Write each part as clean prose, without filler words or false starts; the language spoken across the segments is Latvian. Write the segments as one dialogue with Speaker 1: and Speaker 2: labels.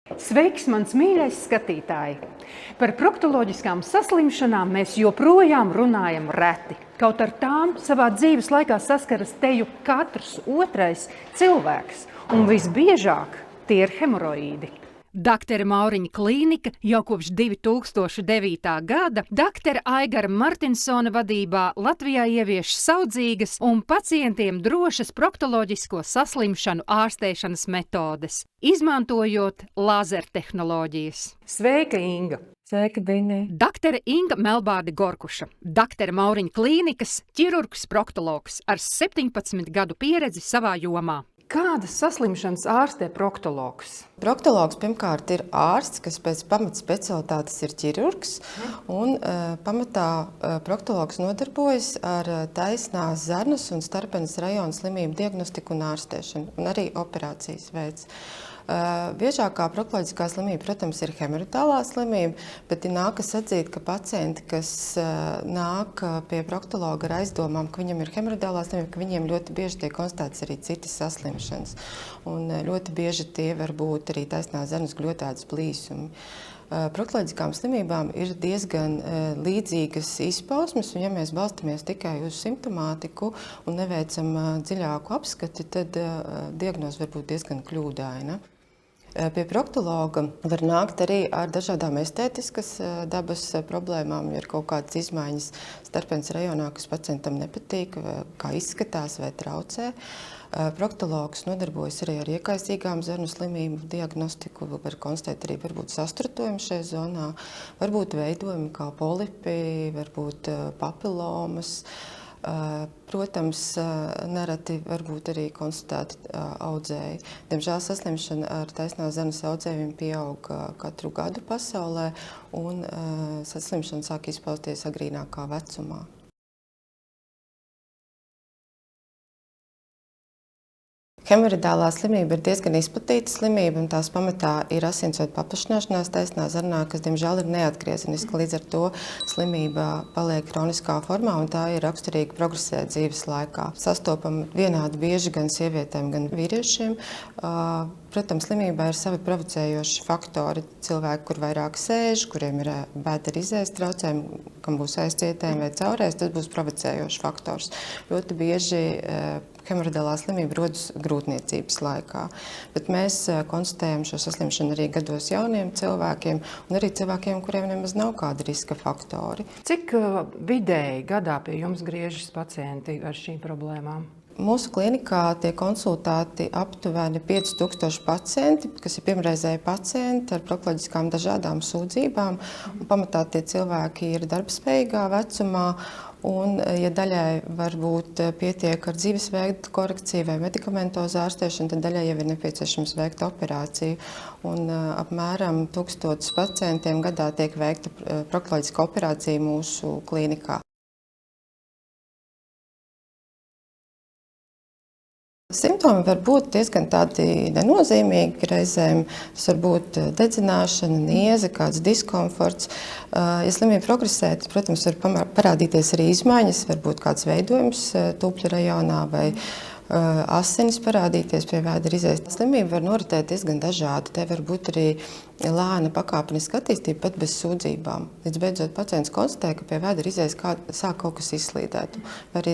Speaker 1: Sveiks, mans mīļais skatītāji! Par proktoloģiskām saslimšanām mēs joprojām runājam reti. Kaut ar tām savā dzīves laikā saskaras teju katrs otrais cilvēks, un visbiežāk tie ir hemoroīdi. Daktere Mauriņa klīnika jau kopš 2009. gada daktere Aigara Martinsona vadībā Latvijā ievieš saudzīgas un pacientiem drošas proktoloģisko saslimšanu ārstēšanas metodes, izmantojot lazertehnoloģijas. Sveika, Inga!
Speaker 2: Sveika, Dini!
Speaker 1: Daktere Inga Melbārde Gorkuša, daktere Mauriņa klīnikas ķirurgs proktologs ar 17 gadu pieredzi savā jomā. Kādas saslimšanas ārstē proktologs?
Speaker 2: Proktologs pirmkārt ir ārsts, kas pēc pamatspecialitātes ir ķirurgs, un pamatā proktologs nodarbojas ar taisnās zarnas un starpenes rajona slimību diagnostiku un ārstēšanu, un arī operācijas veids. Biežākā proktoloģiskā slimība, protams, ir hemoroidālā slimība, bet ir nākas atzīt, ka pacienti, kas nāk pie proktologa ar aizdomām, ka viņam ir hemoroidālā slimība, ka viņiem ļoti bieži tiek konstatēts arī citas saslimšanas. Un ļoti bieži tie var būt arī taisnās zarnas gļotādes plīsumi. Proktoloģiskām slimībām ir diezgan līdzīgas izpausmes, un ja mēs balstamies tikai uz simptomātiku un neveicam dziļāku apskati, tad diagnoze var būt diezgan kļūdaina. Pie proktologa var nākt arī ar dažādām estētiskas dabas problēmām, ja ir kaut kādas izmaiņas starpenes rajonā, kas pacientam nepatīk, kā izskatās vai traucē. Proktologs nodarbojas arī ar iekaisīgām zarnu slimību diagnostiku, var konstatēt arī varbūt sastrutojumi šajā zonā, varbūt veidojumi kā polipi, varbūt papilomas. Protams, nereti varbūt arī konstatēti audzēji. Diemžēl saslimšana ar taisnās zarnas audzējumiem pieaug katru gadu pasaulē, un saslimšana sāk izpausties agrīnākā vecumā. Hemoroidālā slimība ir diezgan izplatīta slimība, un tās pamatā ir asinsvadu paplašināšanās taisnā zarnā, kas, diemžēl, ir neatgriezeniska. Līdz ar to slimība paliek kroniskā formā, un tā ir raksturīga progresēt dzīves laikā. Sastopam vienādi bieži gan sievietēm, gan vīriešiem. Protams, slimībā ir savi provocējoši faktori. Cilvēki, kur vairāk sēž, kuriem ir bēdara izējas traucējumi, kam būs aizcietējumi vai caurēs, tas būs provocējošs faktors. Ļoti bieži hemoroidālā slimība rodas grūtniecības laikā, bet mēs konstatējam šo saslimšanu arī gados jauniem cilvēkiem un arī cilvēkiem, kuriem nemaz nav kādi riska faktori.
Speaker 1: Cik vidēji gadā pie jums griežas pacienti ar šīm problēmām?
Speaker 2: Mūsu klinikā tiek konsultēti aptuveni 5000 pacienti, kas ir pirmreizēji pacienti ar proktoloģiskām dažādām sūdzībām. Pamatā tie cilvēki ir darbspējīgā vecumā, un, ja daļai varbūt pietiek ar dzīvesveida korekciju vai medikamentozu ārstēšanu, tad daļai jau ir nepieciešams veikt operāciju. Un apmēram 1000 pacientiem gadā tiek veikta proktoloģiska operācija mūsu klinikā. Simptomi var būt diezgan tādi nenozīmīgi reizēm. Tas var būt dedzināšana, nieze, kāds diskomforts. Ja slimība progresē, tad, protams, var parādīties arī izmaiņas, varbūt kāds veidojums tūpļa rajonā vai asinis parādīties pie vēdera izējas. Slimība var noritēt diezgan dažādi. Te var būt arī lēna pakāpeniska attīstība, pat bez sūdzībām. Līdz beidzot pacients konstatē, ka pie vēdera izējas sāk kaut kas izslīdēt, vai arī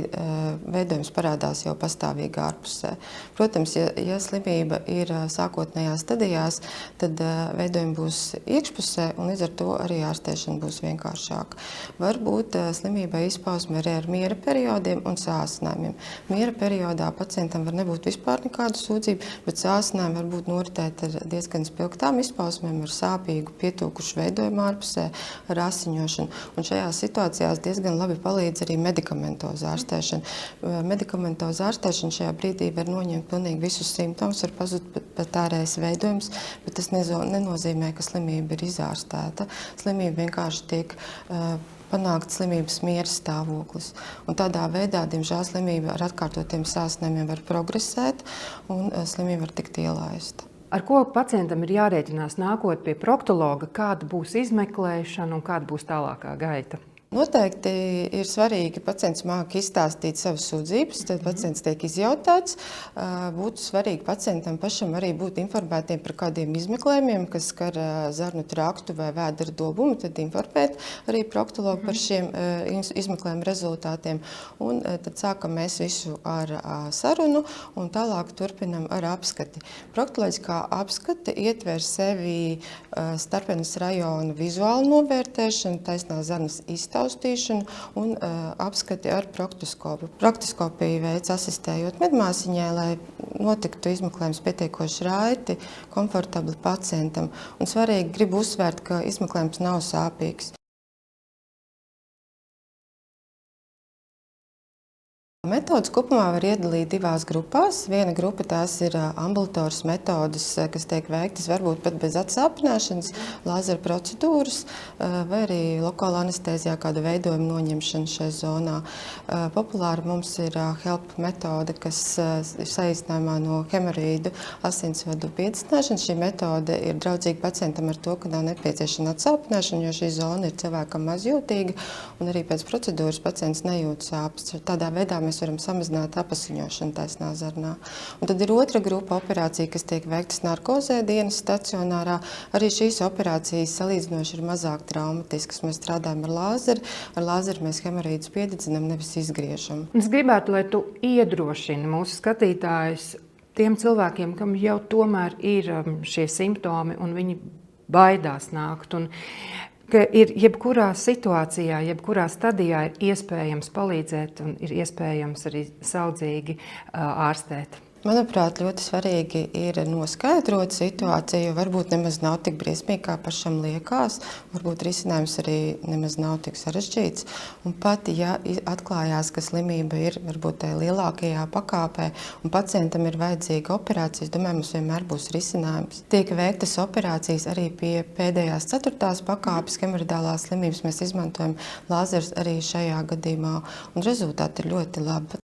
Speaker 2: veidojums parādās jau pastāvīgi ārpusē. Protams, ja slimība ir sākotnējās stadijās, tad veidojumi būs iekšpusē, un līdz ar to arī ārstēšana būs vienkāršāka. Varbūt slimībai izpausme arī ar miera periodiem un sāsinājumiem. Miera periodā pacientam var nebūt vispār nekādu sūdzību, bet sāsinājumi var būt noritēt ar diezgan spilgtām izpausmēm, ar sāpīgu, pietūkušu veidojumu ārpusē, ar asiņošanu. Un šajās situācijās diezgan labi palīdz arī medikamentozu ārstēšana. Medikamentozu ārstēšana šajā brīdī var noņemt pilnīgi visus simptomus, var pazūt pat ārējais veidojums, bet tas nenozīmē, ka slimība ir izārstēta. Slimība vienkārši tiek panākt slimības miera stāvoklis. Un tādā veidā, diemžēl, slimība ar atkārtotiem sāsinājumiem var progresēt un slimība var tikt ielaista.
Speaker 1: Ar ko pacientam ir jārēķinās nākot pie proktologa, kāda būs izmeklēšana un kāda būs tālākā gaita?
Speaker 2: Noteikti ir svarīgi, ka pacients māca izstāstīt savas sūdzības, tad pacients tiek izjautāts. Būtu svarīgi pacientam pašam arī būt informētiem par kādiem izmeklējumiem, kas skar zarnu traktu vai vēdera dobumu, tad informēt arī proktologu par šiem izmeklējumu rezultātiem. Un tad sākam mēs visu ar sarunu un tālāk turpinam ar apskati. Proktoloģiskā apskate ietver sevi Starpenes rajona vizuālu novērtēšanu, taisnās zarnas izstāstīšanu un apskati ar proktoskopu. Proktoskopiju veids asistējot medmāsiņai, lai notiktu izmeklējums pietiekoši raiti, komfortabli pacientam. Un svarīgi gribu uzsvērt, ka izmeklējums nav sāpīgs. Metodas kopumā var iedalīt divās grupās. Viena grupa tās ir ambulatoras metodas, kas tiek veiktas varbūt pat bez atsāpināšanas, lāzera procedūras vai arī lokāla anestēzijā kāda veidojuma noņemšana šai zonā. Populāra mums ir HELP metode, kas ir saīsinājumā no hemorīdu asinsvadu piededzināšanas. Šī metode ir draudzīga pacientam ar to, ka nav nepieciešama atsāpināšana, jo šī zona ir cilvēkam mazjūtīga un arī pēc procedūras pacients nejūt sāpes. Tādā veidā mēs varam samazināt apasiņošanu taisnā zarnā. Un tad ir otra grupa operācija, kas tiek veiktas narkozē dienas stacionārā. Arī šīs operācijas salīdzinoši ir mazāk traumatiskas. Mēs strādājam ar lāzeri. Ar lāzeri mēs hemorīdus piededzinām, nevis izgriežam.
Speaker 1: Es gribētu, lai tu iedrošini mūsu skatītājus tiem cilvēkiem, kam jau tomēr ir šie simptomi un viņi baidās nākt. Un ka ir jebkurā situācijā, jebkurā stadijā ir iespējams palīdzēt un ir iespējams arī saudzīgi ārstēt.
Speaker 2: Manuprāt, ļoti svarīgi ir noskaidrot situāciju, jo varbūt nemaz nav tik briesmīgi, kā pašam liekas. Varbūt risinājums arī nemaz nav tik sarežģīts. Un pat, ja atklājās, ka slimība ir varbūt tajā lielākajā pakāpē un pacientam ir vajadzīga operācija, es domāju, mums vienmēr būs risinājums. Tiek veiktas operācijas arī pie pēdējās 4. pakāpes hemoroidālās slimības. Mēs izmantojam lāzerus arī šajā gadījumā, un rezultāti ir ļoti labi.